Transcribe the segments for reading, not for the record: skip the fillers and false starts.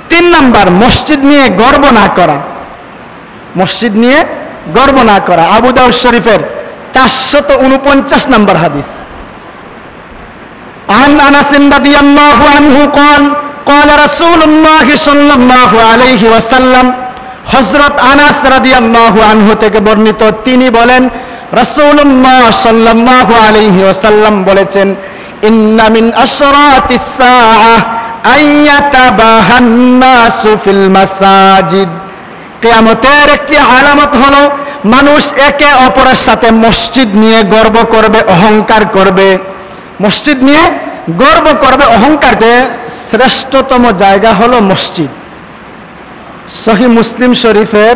3 number, মসজিদ নিয়ে গর্ব না করা। মসজিদ নিয়ে গর্ব না করা। আবু দাউদ শরীফের 449 নম্বর হাদিস। عن أنس رضي الله عنه قال قال رسول الله صلى الله عليه وسلم হযরত আনাস রাদিয়াল্লাহু আনহু থেকে বর্ণিত, তিনি বলেন রাসূলুল্লাহ সাল্লাল্লাহু আলাইহি ওয়াসাল্লাম বলেছেন, ইন্না মিন আশরাতিস সাআহ আইয়াতাবাহান নাসু ফিল মাসাজিদ। কিয়ামতের একটি আলামত হলো মানুষ একে অপরের সাথে মসজিদ নিয়ে গর্ব করবে, অহংকার করবে। মসজিদ নিয়ে গর্ব করবে, অহংকার করবে। শ্রেষ্ঠতম জায়গা হলো মসজিদ। সহিহ মুসলিম শরীফের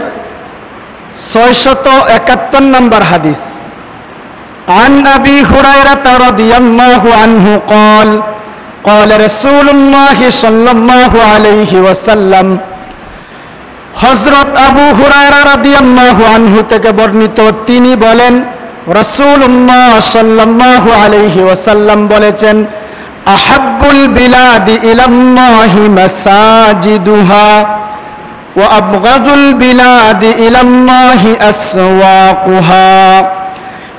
671 নম্বর হাদিস। عن أبي هريرة رضي الله عنه قال قال رسول الله صلى الله عليه وسلم হযরত আবু হুরায়রা রাদিয়াল্লাহু আনহু থেকে বর্ণিত, তিনি বলেন রাসূলুল্লাহ সাল্লাল্লাহু আলাইহি ওয়াসাল্লাম বলেছেন, আহাব্বুল বিলাদি ইলাল্লাহি মাসাজিদুহা ওয়া আবগাদুল বিলাদি ইলাল্লাহি আসওয়াকুহা।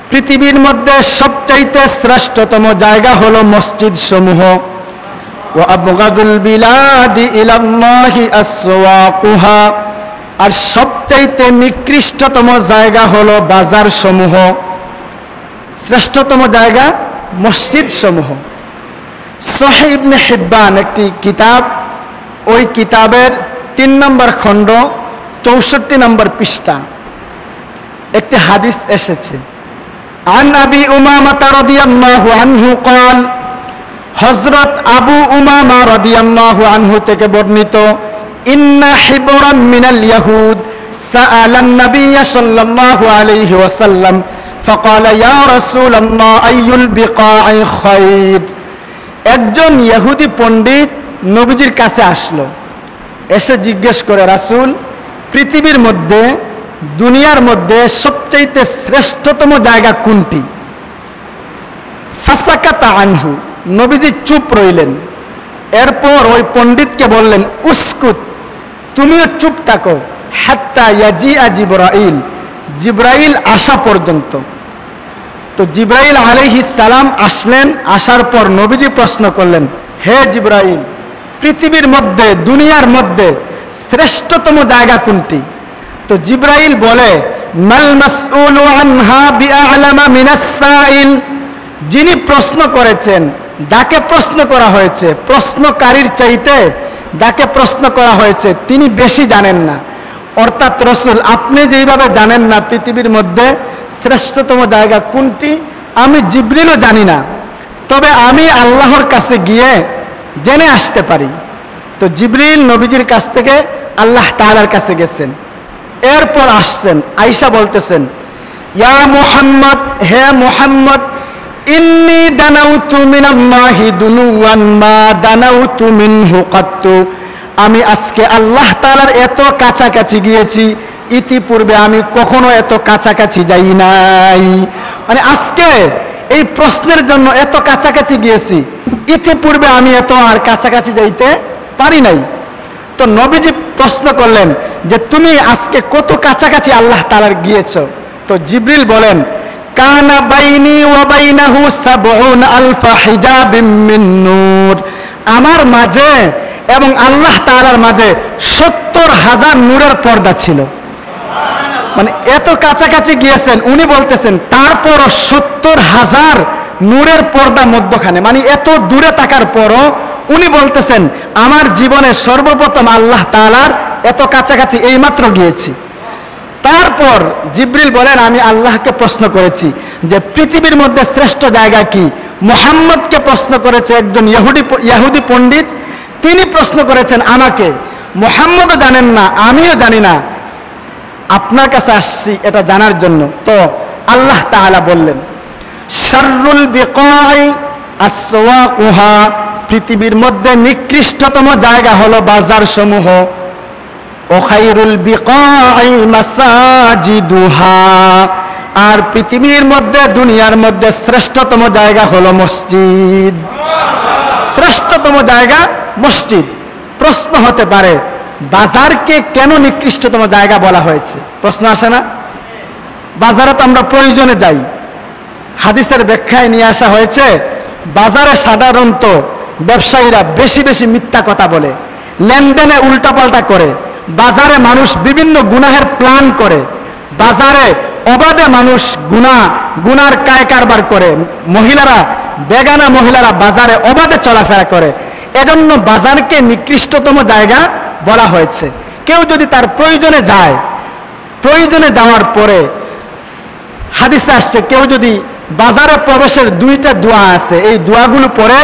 পৃথিবীর মধ্যে সবচাইতে শ্রেষ্ঠতম জায়গা হলো মসজিদ সমূহ। ওয়া আবগাদুল বিলাদি ইলাল্লাহি আসওয়াকুহা, আর সবচাইতে নিকৃষ্টতম জায়গা হলো বাজার সমূহ। শ্রেষ্ঠতম জায়গা মসজিদ সমূহ। সহিহ ইবনে হিব্বান একটি কিতাব, ওই কিতাবের 3 নম্বর খণ্ড 64 নম্বর পৃষ্ঠা একটি হাদিস এসেছে। عن أبي أمامة رضي الله عنه قال হযরত আবু উমামা রাদিয়াল্লাহু আনহু থেকে বর্ণিত, ইন্না হিবরাম মিনাল ইয়াহুদ সাআলান নবিয়্য সাল্লাল্লাহু আলাইহি ওয়াসাল্লাম ফাকালা ইয়া রাসূলুল্লাহ আইয়ুল বিকাই খায়র। একজন ইহুদি পণ্ডিত নবীজির কাছে আসলো, এসে জিজ্ঞেস করে, রাসূল, পৃথিবীর মধ্যে, দুনিয়ার মধ্যে সবচেয়ে শ্রেষ্ঠতম জায়গা কোনটি? ফাসাকাতা আনহু, নবীজি চুপ রইলেন। এরপর ওই পণ্ডিতকে বললেন, উসকুত, তুমিও চুপ থাকো, হাত্তা ইয়াজিআ জিবরাইল, জিবরাইল আসা পর্যন্ত। তো জিবরাইল আলাইহিস সালাম আসলেন। আসার পর নবীজি প্রশ্ন করলেন, হে জিবরাইল, পৃথিবীর মধ্যে, দুনিয়ার মধ্যে শ্রেষ্ঠতম জায়গা কোনটি? তো জিবরাইল বলে, মাল মাসউলু আনহা বিআলামা মিনাস সাইল, যিনি প্রশ্ন করেছেন, যাকে প্রশ্ন করা হয়েছে, প্রশ্নকারীর চাইতে যাকে প্রশ্ন করা হয়েছে তিনি বেশি জানেন না। অর্থাৎ রাসূল, আপনি যেইভাবে জানেন না পৃথিবীর মধ্যে শ্রেষ্ঠতম জায়গা কোনটি, আমি জিবরিলও জানি না, তবে আমি আল্লাহর কাছে গিয়ে জেনে আসতে পারি। তো জিবরিল নবীজির কাছ থেকে আল্লাহ তাআলার কাছে গেছেন। এরপর আসছেন, আয়েশা বলতেছেন, ইয়া মুহাম্মদ, হে মুহাম্মদ, ইন্নী দানাউতু মিনাল্লাহি দুনুওয়ান মা দানাউতু মিনহু কাত্তু, আমি আজকে আল্লাহ তাআলার এত কাছাকাছি গিয়েছি, ইতিপূর্বে আমি কখনো এত কাছাকাছি যাই নাই। মানে আজকে এই প্রশ্নের জন্য এত কাছাকাছি গিয়েছি, ইতিপূর্বে আমি এত আর কাছাকাছি যাইতে পারি নাই। তো নবীজি প্রশ্ন করলেন যে তুমি আজকে কত কাছাকাছি আল্লাহ তাআলার গিয়েছো? তো জিবরিল বলেন, কানা বাইনি ওয়া বাইনাহু ৭০ আলফা হিজাবিম মিন নূর, আমার মাঝে এবং আল্লাহ তাআলার মাঝে ৭০,০০০ নূরের পর্দা ছিল। মানে এত কাছাকাছি গিয়েছেন, উনি বলতেছেন তারপর ৭০,০০০ নূরের পর্দা মধ্যখানে, মানে এত দূরে থাকার পরও উনি বলতেছেন আমার জীবনে সর্বপ্রথম আল্লাহ তাআলার এত কাছাকাছি এইমাত্র গিয়েছি। তারপর জিবরিল বলেন, আমি আল্লাহকে প্রশ্ন করেছি যে পৃথিবীর মধ্যে শ্রেষ্ঠ জায়গা কি? মুহাম্মদকে প্রশ্ন করেছে একজন ইহুদি পণ্ডিত, তিনি প্রশ্ন করেছেন আমাকে। মুহাম্মদও জানেন না, আমিও জানি না, আপনার কাছে আসছি এটা জানার জন্য। তো আল্লাহ তাআলা বললেন, শাররুল বিকাই আসওয়াকুহা, পৃথিবীর মধ্যে নিকৃষ্টতম জায়গা হলো বাজার সমূহ। ও খায়রুল বিকাই মাসাজিদুহা, আর পৃথিবীর মধ্যে, দুনিয়ার মধ্যে শ্রেষ্ঠতম জায়গা হলো মসজিদ। শ্রেষ্ঠতম জায়গা মসজিদ। প্রশ্ন হতে পারে, বাজারকে কেন নিকৃষ্টতম জায়গা বলা হয়েছে? প্রশ্ন আসে না? বাজারে তো আমরা প্রয়োজনে যাই। হাদিসের ব্যাখ্যায় নিয়ে আসা হয়েছে, বাজারে সাধারণত ব্যবসায়ীরা বেশি বেশি মিথ্যা কথা বলে, লেনদেনে উল্টাপাল্টা করে, বাজারে মানুষ বিভিন্ন গুনাহের প্ল্যান করে, বাজারে অবাধে মানুষ গুনার কায় কারবার করে, মহিলারা, বেগানা মহিলারা বাজারে অবাধে চলাফেরা করে। এজন্য বাজারকে নিকৃষ্টতম জায়গা বলা হয়েছে। কেউ যদি তার প্রয়োজনে যায়, প্রয়োজনে যাওয়ার পরে হাদিসে আসছে, কেউ যদি বাজারে প্রবেশের 2টা দোয়া আছে, এই দোয়াগুলো পড়ে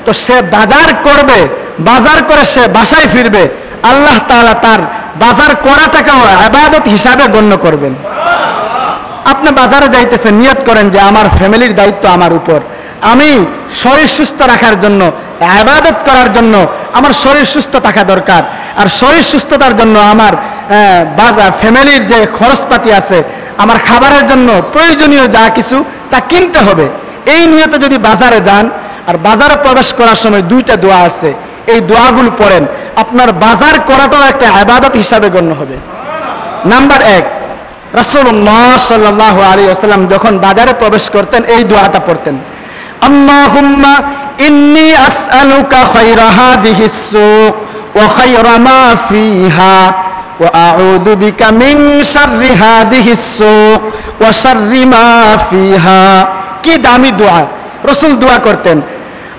তো সে বাজার করবে, বাজার করে সে বাসায় ফিরবে, আল্লাহ তাআলা তার বাজার করাটাকেও ইবাদত হিসাবে গণ্য করবেন। আপনি বাজারে যাইতেছেন, নিয়ত করেন যে আমার ফ্যামিলির দায়িত্ব আমার উপর, আমি শরীর সুস্থ রাখার জন্য, ইবাদত করার জন্য আমার শরীর সুস্থ থাকা দরকার, আর শরীর সুস্থতার জন্য আমার বাজার ফ্যামিলির যে খরচপাতি আছে, আমার খাবারের জন্য প্রয়োজনীয় যা কিছু তা কিনতে হবে। এই নিয়তে যদি বাজারে যান, আর বাজারে প্রবেশ করার সময় 2টা দোয়া আছে, এই দোয়াগুলো পড়েন, আপনার বাজার করাটাও একটা ইবাদত হিসাবে গণ্য হবে। নাম্বার 1, রাসূলুল্লাহ সাল্লাল্লাহু আলাইহি ওয়াসাল্লাম যখন বাজারে প্রবেশ করতেন এই দোয়াটা পড়তেন, আল্লাহুম্মা ইন্নী আসআলুকা খায়রা হাযিহিস সুক ওয়া খায়রা মা ফিহা ওয়া আউযু বিকা মিন শাররি হাযিহিস সুক ওয়া শাররি মা ফিহা। কি দামি দোয়া! রাসূল দোয়া করতেন,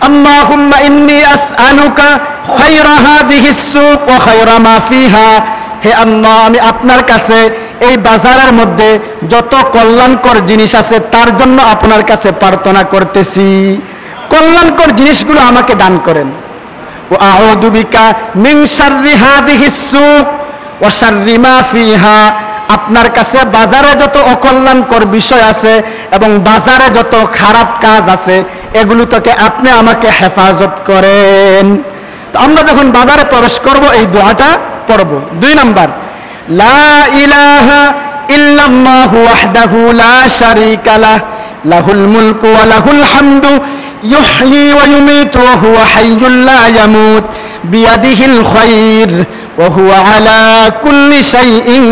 আল্লাহুম্মা ইন্নী আসআলুকা খায়রা হাযিহিস সুক ওয়া খায়রা মা ফিহা। হে আল্লাহ, আমি আপনার কাছে এই বাজারের মধ্যে যত কল্যাণকর জিনিস আছে তার জন্য আপনার কাছে প্রার্থনা করতেছি, কল্যাণকর জিনিসগুলো আমাকে দান করেন। ওয়া আউযু বিকা মিন শাররি হাযিহিস সুক ওয়া শাররি মা ফিহা। আপনার কাছে বাজারে যত অকল্যাণকর বিষয় আছে এবং বাজারে যত খারাপ কাজ আছে এগুলো থেকে আপনি আমাকে হেফাজত করেন। তো আমরা যখন বাজারে প্রবেশ করব এই দোয়াটা পড়ব। 2 নাম্বার, লা ইলাহা ইল্লাল্লাহু ওয়াহদাহু লা শারীকা লাহ লাহুল মুলকু ওয়া লাহুল হামদু ইউহয়ী ওয়া ইউমীতু ওয়া হুয়া হাইয়্যুল লা ইয়ামুত বিয়াদিহিল খায়র ওয়া হুয়া আলা কুল্লি শাইইন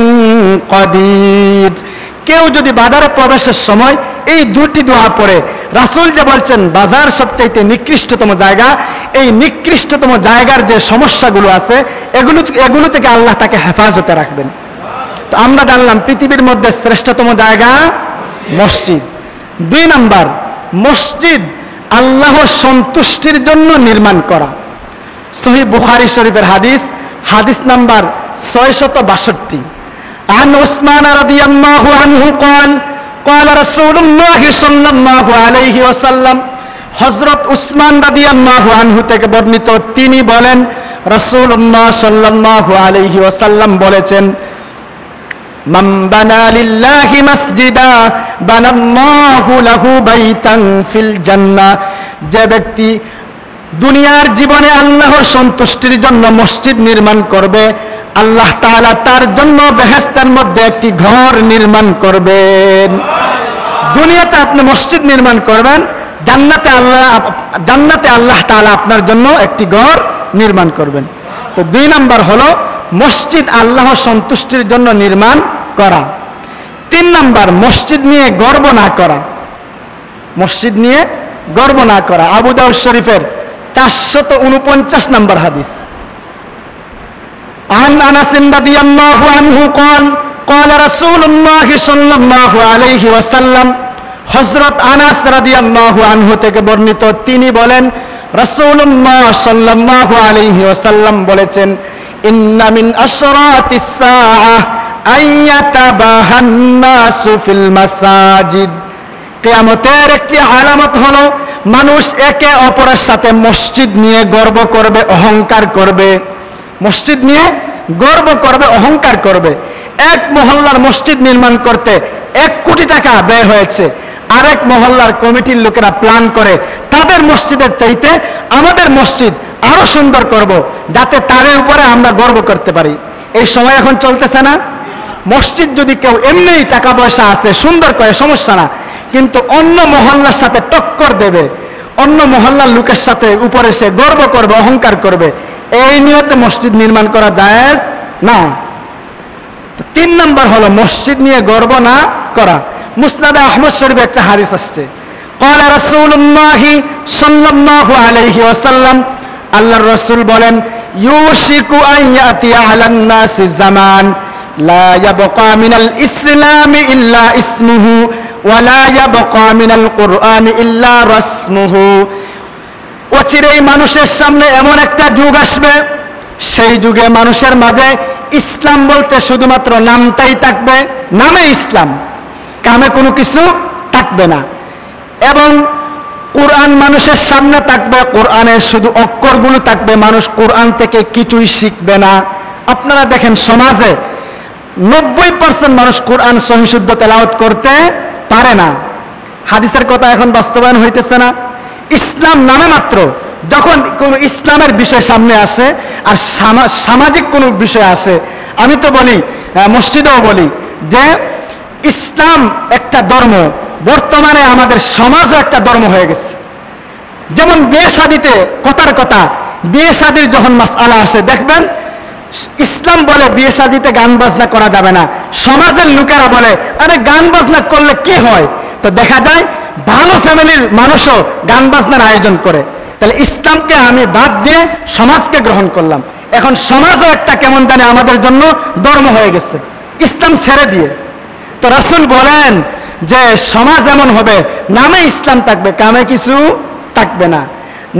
কাদির। কেউ যদি বাজারে প্রবেশের সময় এই 2টি দোয়া পড়ে, রাসূল যে বলছেন বাজার সবচেয়ে নিকৃষ্টতম জায়গা, এই নিকৃষ্টতম জায়গার যে সমস্যাগুলো আছে এগুলো থেকে আল্লাহ তাকে হেফাজতে রাখবেন। তো আমরা জানলাম পৃথিবীর মধ্যে শ্রেষ্ঠতম জায়গা মসজিদ। 2 নাম্বার, মসজিদ আল্লাহর সন্তুষ্টির জন্য নির্মাণ করা। সহিহ বুখারী শরীফের হাদিস নাম্বার 662। عن عثمان رضي الله عنه قال قال رسول الله صلى الله عليه وسلم। হযরত উসমান রাদিয়াল্লাহু আনহু থেকে বর্ণিত, তিনি বলেন রাসূলুল্লাহ সাল্লাল্লাহু আলাইহি ওয়াসাল্লাম বলেছেন, মান বানা লিল্লাহি মাসজিদা বানাল্লাহু লাহু বাইতান ফিল জান্নাহ। যে ব্যক্তি দুনিয়ার জীবনে আল্লাহর সন্তুষ্টির জন্য মসজিদ নির্মাণ করবে, আল্লাহ তাআলা তার জন্য বেহেশতের মধ্যে একটি ঘর নির্মাণ করবেন। দুনিয়াতে আপনি মসজিদ নির্মাণ করবেন, জান্নাতে আল্লাহ তাআলা আপনার জন্য একটি ঘর নির্মাণ করবেন। তো 2 নাম্বার হলো মসজিদ আল্লাহর সন্তুষ্টির জন্য নির্মাণ করা। 3 নাম্বার, মসজিদ নিয়ে গর্ব না করা। মসজিদ নিয়ে গর্ব না করা। আবু দাউদ শরীফের 449 নম্বর হাদিস। عن أنس رضي الله عنه قال قال رسول الله صلى الله عليه وسلم। হযরত আনাস রাদিয়াল্লাহু আনহু থেকে বর্ণিত, তিনি বলেন রাসূলুল্লাহ সাল্লাল্লাহু আলাইহি ওয়াসাল্লাম বলেছেন, ইন্না মিন আশরাতিস সাআহ আইয়াতাবাহান নাসু ফিল মাসাজিদ। কিয়ামতের একটি আলামত হলো মানুষ একে অপরের সাথে মসজিদ নিয়ে গর্ব করবে, অহংকার করবে। মসজিদ নিয়ে গর্ব করবে, অহংকার করবে। এক মহল্লার মসজিদ নির্মাণ করতে 1 কোটি টাকা ব্যয় হয়েছে, আরেক মহল্লার কমিটির লোকেরা প্ল্যান করে তাদের মসজিদের চাইতে আমাদের মসজিদ আরো সুন্দর করব, যাতে তার উপরে আমরা গর্ব করতে পারি। এই সময় এখন চলতেছে না? মসজিদ যদি কেউ এমনিই টাকা পয়সা আছে সুন্দর করে, সমস্যা না, কিন্তু অন্য মহল্লার সাথে টক্কর দেবে, অন্য মহল্লার লোকের সাথে উপরে সে গর্ব করবে, অহংকার করবে, এই নিয়তে মসজিদ নির্মাণ করা জায়েজ না। 3 নম্বর হলো মসজিদ নিয়ে গর্ব না করা। মুসনাদ আহমদ শরীফে একটা হাদিস আসছে, ক্বালা রাসূলুল্লাহ সাল্লাল্লাহু আলাইহি ওয়াসাল্লাম, আল্লাহর রাসূল বলেন, ইউশিকু আন ইয়াতিয়া আলান নাসি জামান লা ইয়াবকা মিনাল ইসলামি ইল্লা ইসমুহু ওয়া লা ইয়াবকা মিনাল কুরআনি ইল্লা রাসমুহু। অচিরেই মানুষের সামনে এমন একটা যুগ আসবে, সেই যুগে মানুষের মাঝে ইসলাম বলতে শুধুমাত্র নামটাই থাকবে, নামে ইসলাম, কামে কোনো কিছু থাকবে না। এবং কোরআন মানুষের সামনে থাকবে, কোরআনের শুধু অক্ষরগুলো থাকবে, মানুষ কোরআন থেকে কিছুই শিখবে না। আপনারা দেখেন সমাজে 90% মানুষ কোরআন সহিশুদ্ধ তেলাওয়াত করতে পারে না। হাদিসের কথা এখন বাস্তবায়ন হইতেছে না। ইসলাম নামে মাত্র, যখন কোন ইসলামের বিষয় সামনে আসে আর সামাজিক কোনো বিষয় আসে, আমি তো বলি, মসজিদেও বলি যে ইসলাম একটা ধর্ম, বর্তমানে আমাদের সমাজও একটা ধর্ম হয়ে গেছে। যেমন বিয়ে শাদিতে কথার কথা, বিয়ে শাদির যখন মাসআলা আসে দেখবেন ইসলাম বলে বিয়ে শাদিতে গান বাজনা করা যাবে না, সমাজের লোকেরা বলে আরে গান বাজনা করলে কি হয়। তো দেখা যায় ভালো ফ্যামিলির মানুষও গান বাজনার আয়োজন করে। তাহলে ইসলামকে আমি বাদ দিয়ে সমাজকে গ্রহণ করলাম, এখন সমাজও একটা কেমন জানে আমাদের জন্য ধর্ম হয়ে গেছে ইসলাম ছেড়ে দিয়ে। তো রাসূল বলেন যে সমাজ এমন হবে, নামে ইসলাম থাকবে, কামে কিছু থাকবে না।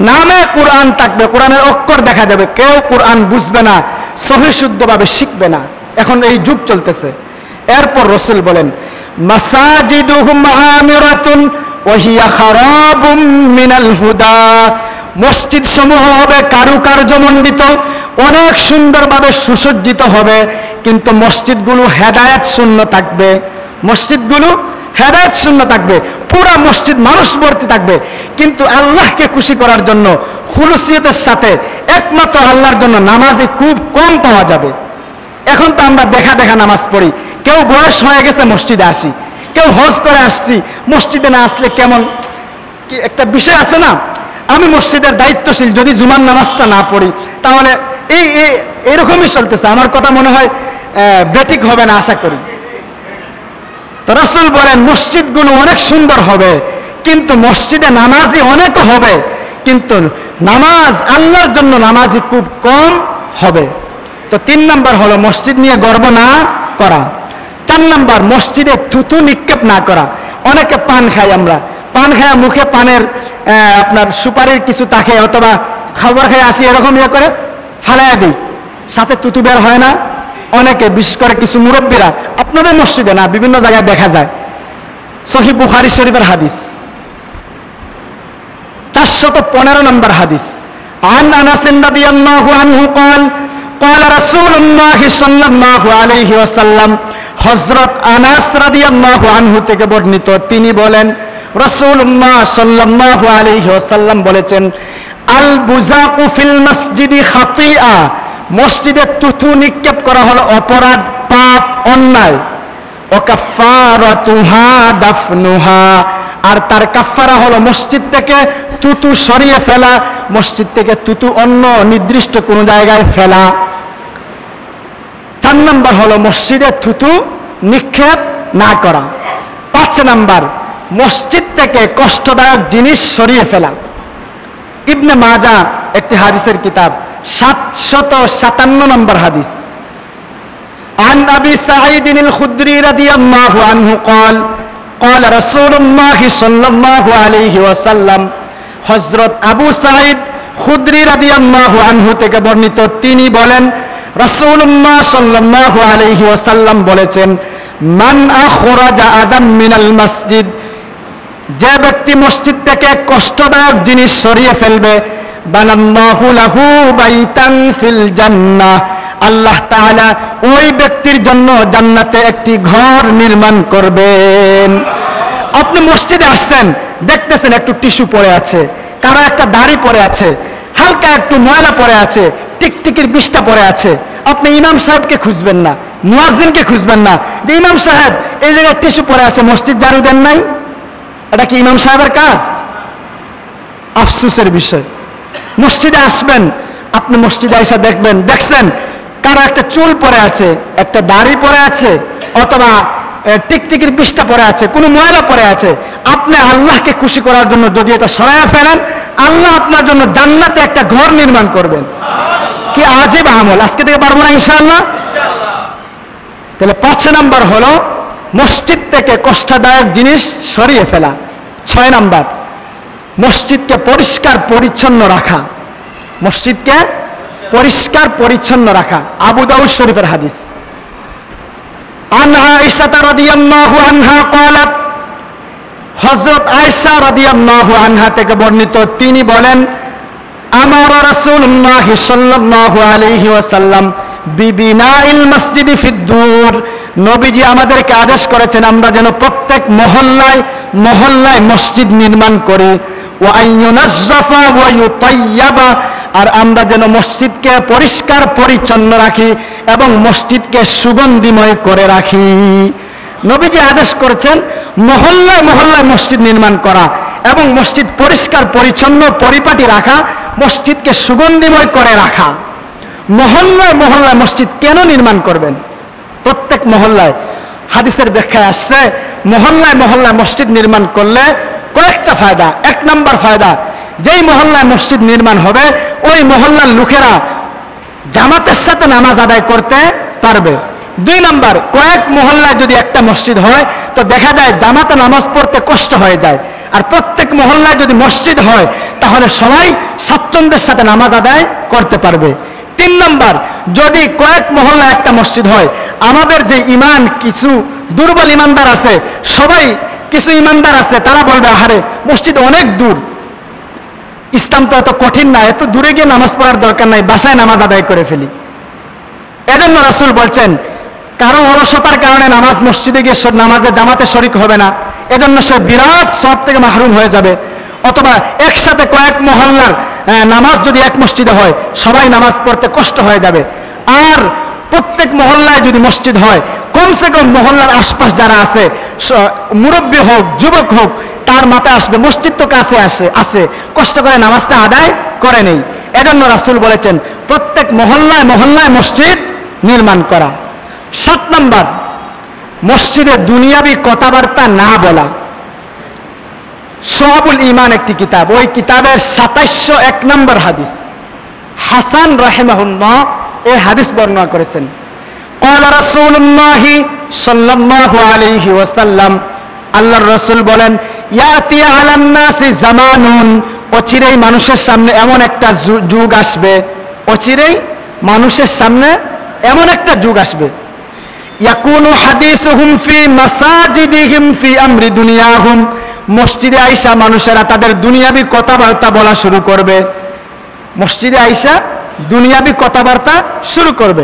নামে কোরআন থাকবে, কোরআনের অক্ষর দেখা যাবে, কেউ কোরআন বুঝবে না, সহিশুদ্ধভাবে শিখবে না। এখন এই যুগ চলতেছে। এরপর রাসূল বলেন, মাসাজিদুহুম আমিরাতুন ওয়া হিয়া খারাবুম মিনাল হুদা। মসজিদ সমূহ হবে কারুকার্যমণ্ডিত, অনেক সুন্দরভাবে সুসজ্জিত হবে, কিন্তু মসজিদগুলো হেদায়েত শূন্য থাকবে। মসজিদগুলো হেদায়েত শূন্য থাকবে, পুরা মসজিদ মানুষ ভর্তি থাকবে, কিন্তু আল্লাহকে খুশি করার জন্য খুলুসিয়তের সাথে একমাত্র আল্লাহর জন্য নামাজি খুব কম পাওয়া যাবে। এখন তো আমরা দেখা দেখা নামাজ পড়ি, কেউ বয়স হয়ে গেছে মসজিদে আসি, কেউ হজ করে আসছি, মসজিদে না আসলে কেমন কি একটা বিষয় আছে না। আমি মসজিদের দায়িত্বশীল, যদি জুমার নামাজটা না পড়ি তাহলে এরকমই চলতেছে। আমার কথা মনে হয় বেঠিক হবে না, আশা করি। তো রাসূল বলেন মসজিদগুলো অনেক সুন্দর হবে, কিন্তু মসজিদে নামাজি অনেক হবে, কিন্তু নামাজ আল্লাহর জন্য নামাজি খুব কম হবে। তো 3 নম্বর হলো মসজিদ নিয়ে গর্ব না করা। 4 নম্বর মসজিদে থুতু নিক্ষেপ না করা। অনেকে পান খাই, আমরা পান খায় মুখে পানের আপনার সুপারির কিছু থাকে, অথবা খাবার খাই আসি এরকম ইয়ে করে ফালাইয়া দিই, সাথে থুতু বের হয় না। অনেকে বিশেষ করে কিছু মুরব্বীরা, আপনাদের মসজিদে না বিভিন্ন জায়গায় দেখা যায়। সহিহ বুখারী শরীফের হাদিস 415 নম্বর হাদিস, আন আনাস রাদিয়াল্লাহু আনহু قال قال رسول الله صلى الله عليه وسلم। হযরত আনাস রাদিয়াল্লাহু আনহু থেকে বর্ণিত, তিনি বলেন রাসূলুল্লাহ সাল্লাল্লাহু আলাইহি ওয়াসাল্লাম বলেছেন, আল বুযাকু ফিল মসজিদি খাতিআ। মসজিদে থুতু নিক্ষেপ করা হলো অপরাধ, পাপ, অন্যায়। ও কাফফারাতুহা দাফনুহা। আর তার কাফফারা হলো মসজিদ থেকে থুতু সরিয়ে ফেলা, মসজিদ থেকে থুতু অন্য নির্দিষ্ট কোনো জায়গায় ফেলা। 4 নম্বর হলো মসজিদে থুতু নিক্ষেপ না করা। 5 নম্বর মসজিদ থেকে কষ্টদায়ক জিনিস সরিয়ে ফেলা। ইবনে মাজাহ একটি হাদিসের কিতাব 757 নম্বর হাদিস, عن أبي سعيد الخدري رضي الله عنه قال قال رسول الله صلى الله عليه وسلم। হযরত আবু সাঈদ খুদরি রাদিয়াল্লাহু আনহু থেকে বর্ণিত, তিনি বলেন রাসূলুল্লাহ সাল্লাল্লাহু আলাইহি ওয়াসাল্লাম বলেছেন, মান আখরাজা আদাম মিনাল মসজিদ। যে ব্যক্তি মসজিদ থেকে কষ্টদায়ক জিনিস সরিয়ে ফেলবে, বানাল্লাহু লাহু বাইতান ফিল জান্নাহ। আল্লাহ তাআলা ওই ব্যক্তির জন্য জান্নাতে একটি ঘর নির্মাণ করবেন। আপনি মসজিদে আসছেন, দেখতেছেন একটু টিস্যু পড়ে আছে, কারো একটা দাড়ি পড়ে আছে, হালকা একটু ময়লা পড়ে আছে, টিকটিকির বিষটা পড়ে আছে। আপনি ইমাম সাহেবকে খুঁজবেন না, মুয়াজ্জিনকে খুঁজবেন না যে ইমাম সাহেব এই জায়গায় টিস্যু পড়ে আছে, মসজিদ ঝাড়ু দেন নাই। এটা কি ইমাম সাহেবের কাজ? আফসোসের বিষয়। মসজিদে আসবেন, আপনি মসজিদে আইসা দেখছেন কারো একটা চুল পরে আছে, একটা দাড়ি পরে আছে, অথবা টিকটিকির বিষ্ঠা পরে আছে, কোনো ময়লা পরে আছে, আপনি আল্লাহকে খুশি করার জন্য যদি এটা সরাইয়া ফেলেন, আল্লাহ আপনার জন্য জান্নাতে একটা ঘর নির্মাণ করবেন। কি আজীব আমল! আজকে থেকে পারবো না ইনশাআল্লাহ? তাহলে 5 নাম্বার হলো মসজিদ থেকে কষ্টদায়ক জিনিস সরিয়ে ফেলা। 6 নাম্বার মসজিদকে পরিষ্কার পরিচ্ছন্ন রাখা। মসজিদকে পরিষ্কার পরিচ্ছন্ন রাখা। আবু দাউদ শরীফের হাদিস। আন আয়েশা রাদিয়াল্লাহু আনহা ক্বালাত, হযরত আয়েশা রাদিয়াল্লাহু আনহা থেকে বর্ণিত, তিনি বলেন, আমার রাসূলুল্লাহ সাল্লাল্লাহু আলাইহি ওয়াসাল্লাম বিবিনাইল মসজিদি ফিদ্দুর, নবীজি আমাদেরকে আদেশ করেছেন আমরা যেন প্রত্যেক মহল্লায় মহল্লায় মসজিদ নির্মাণ করি। ওয়া আইয়ুনাজ্জাফা ওয়া ইউতায়্যাবা, আর আমরা যেন মসজিদকে পরিষ্কার পরিচ্ছন্ন রাখি এবং মসজিদকে সুগন্ধিময় করে রাখি। নবীজি আদেশ করেছেন মহল্লায় মহল্লায় মসজিদ নির্মাণ করা এবং মসজিদ পরিষ্কার পরিচ্ছন্ন পরিপাটি রাখা, মসজিদকে সুগন্ধিময় করে রাখা। মহল্লায় মহল্লায় মসজিদ কেন নির্মাণ করবেন? প্রত্যেক মহল্লায়, হাদিসের ব্যাখ্যায় আসছে, মহল্লায় মহল্লায় মসজিদ নির্মাণ করলে কয়েকটা ফায়দা। 1 নাম্বার ফায়দা, যেই মহল্লায় মসজিদ নির্মাণ হবে ওই মহল্লার লোকেরা জামাতের সাথে নামাজ আদায় করতে পারবে। 2 নাম্বার, কয়েক মহল্লায় যদি একটা মসজিদ হয় তো দেখা যায় জামাতে নামাজ পড়তে কষ্ট হয়ে যায়, আর প্রত্যেক মহল্লায় যদি মসজিদ হয় তাহলে সবাই স্বাচ্ছন্দ্যের সাথে নামাজ আদায় করতে পারবে। 3 নাম্বার, যদি কয়েক মহল্লায় একটা মসজিদ হয়, আমাদের যে ইমান কিছু দুর্বল ইমানদার আছে, সবাই কিছু ইমানদার আছে তারা বলবে, আহারে মসজিদ অনেক দূর, ইসলাম তো এত কঠিন না, এত দূরে গিয়ে নামাজ পড়ার দরকার নাই, বাসায় নামাজ আদায় করে ফেলি। এজন্য রাসূল বলছেন কারো অলসতার কারণে নামাজ মসজিদে গিয়ে নামাজে জামাতে শরিক হবে না, এজন্য সে বিরাট সওয়াব থেকে মাহরুম হয়ে যাবে। অথবা একসাথে কয়েক মহল্লার নামাজ যদি এক মসজিদে হয় সবাই নামাজ পড়তে কষ্ট হয়ে যাবে। আর প্রত্যেক মহল্লায় যদি মসজিদ হয়, কমসে কম মহল্লার আশপাশ যারা আছে, মুরব্বী হোক যুবক হোক, তার মাথায় আসবে মসজিদ তো কাছে আছে, কষ্ট করে নামাজটা আদায় করে নেই। এজন্য রাসূল বলেছেন প্রত্যেক মহল্লায় মহল্লায় মসজিদ নির্মাণ করা। 7 নাম্বার, মসজিদে দুনিয়াবি কথাবার্তা না বলা। শুআবুল ঈমান একটি কিতাব, ওই কিতাবের 2701 নম্বর হাদিস, হাসান রাহিমাহুল্লাহ এই হাদিস বর্ণনা করেছেন। ক্বালা রাসূলুল্লাহ সাল্লাল্লাহু আলাইহি ওয়াসাল্লাম, আল্লাহর রাসূল বলেন, ইয়াতি আলান নাসি জামানুন, অচিরেই মানুষের সামনে এমন একটা যুগ আসবে, অচিরেই মানুষের সামনে এমন একটা যুগ আসবে, ইয়াকুনু হাদিসুহুম ফি মাসাজিদিহিম ফি আমরি দুনিয়াহুম, মসজিদে আইসা মানুষেরা তাদের দুনিয়াবি কথাবার্তা বলা শুরু করবে। মসজিদে আইসা দুনিয়াবি কথাবার্তা শুরু করবে।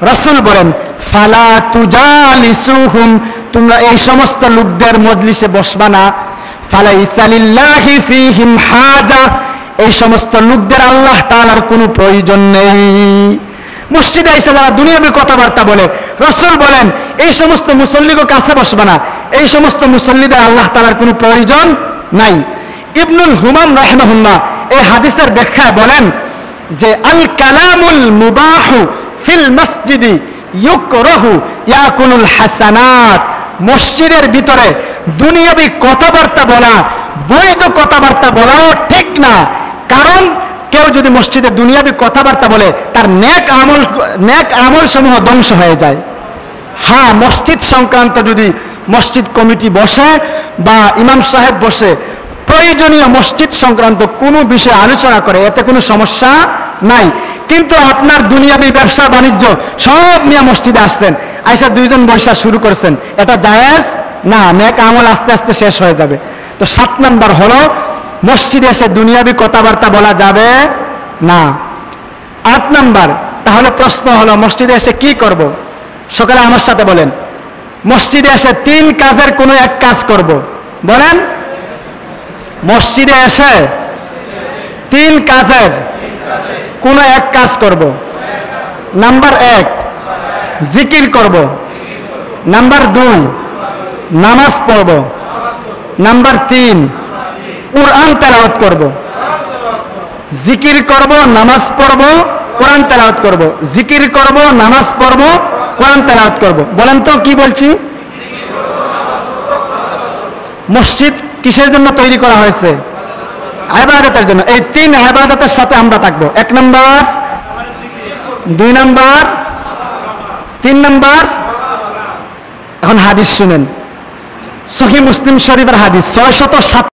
রাসূল বলেন, ফালা তুজালিসুহুম, তোমরা এই সমস্ত লোকদের মজলিসে বসবা না। ফালাইসা লিল্লাহি ফীহিম হাজা, এই সমস্ত লোকদের আল্লাহ তাআলার কোনো প্রয়োজন নেই। মসজিদে এসে যারা দুনিয়াবি কথাবার্তা বলে, রাসূল বলেন এই সমস্ত মুসল্লিকে কাছে বসবে না, এই সমস্ত মুসল্লিদের আল্লাহ তাআলার কোনো প্রয়োজন নাই। ইবনুল হুমাম রাহিমাহুল্লাহ এই হাদিসের ব্যাখ্যায় বলেন যে আল কালামুল মুবাহু ফিল মসজিদি ইউকরাহু ইয়াকুলুল হাসানাত, মসজিদের ভিতরে দুনিয়াবি কথাবার্তা বলা, বৈধ কথাবার্তা বলাও ঠিক না। কারণ কেউ যদি মসজিদে দুনিয়াবি কথাবার্তা বলে তার নেক আমল সমূহ ধ্বংস হয়ে যায়। হ্যাঁ, মসজিদ সংক্রান্ত যদি মসজিদ কমিটি বসে বা ইমাম সাহেব বসে প্রয়োজনীয় মসজিদ সংক্রান্ত কোনো বিষয়ে আলোচনা করে, এতে কোনো সমস্যা নাই। কিন্তু আপনার দুনিয়াবি ব্যবসা বাণিজ্য সব নিয়ে মসজিদে আসছেন, আইসা 2 জন বৈশা শুরু করছেন, এটা জায়েজ না, নেক আমল আস্তে আস্তে শেষ হয়ে যাবে। তো 7 নাম্বার হলো মসজিদে এসে দুনিয়াবি কথাবার্তা বলা যাবে না। 8 নাম্বার, তাহলে প্রশ্ন হলো মসজিদে এসে কি করব? সকালে আমার সাথে বলেন, মসজিদে এসে 3 কাজের কোনো এক কাজ করব। বলেন, মসজিদে এসে 3 কাজের কোনো এক কাজ করব। নাম্বার 1 জিকির করব, নাম্বার 2 নামাজ পড়ব, নাম্বার 3 কুরআন তেলাওয়াত করব। জিকির করব, নামাজ পড়ব, কোরআন তেলাওয়াত করব। জিকির করব, নামাজ পড়ব, কোরআন তেলাওয়াত করব। বলেন তো কি বলছি? মসজিদ কিসের জন্য তৈরি করা হয়েছে? ইবাদতের জন্য। এই 3 ইবাদতের সাথে আমরা থাকবো। 1 নাম্বার, 2 নাম্বার, 3 নাম্বার। এখন হাদিস শুনেন, সহিহ মুসলিম শরীফের হাদিস 607